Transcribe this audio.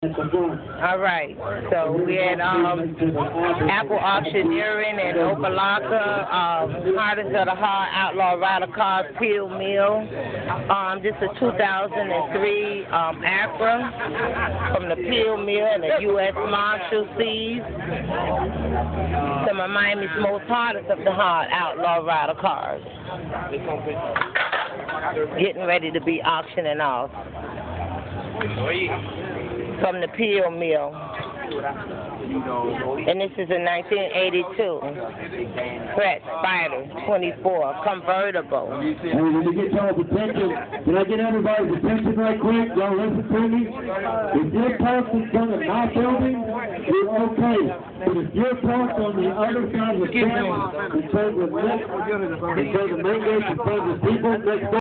All right. So we had Apple Auctioneering in Opelika, Hardest of the Hard Outlaw Rider Cars Peel Mill. This is 2003 Acura from the Peel Mill and the U.S. Marshal seized. Some of Miami's most hardest of the hard outlaw rider cars. Getting ready to be auctioning off from the Peel Mill. And this is a 1982 Pratt Spider 24 convertible. Hey, let me get y'all's attention. Can I get everybody's attention right quick? Y'all listen to me. If you're parked in my building, you're okay. But if you're parked on the other side of the fence, in front of the main gate, in front of the people next door,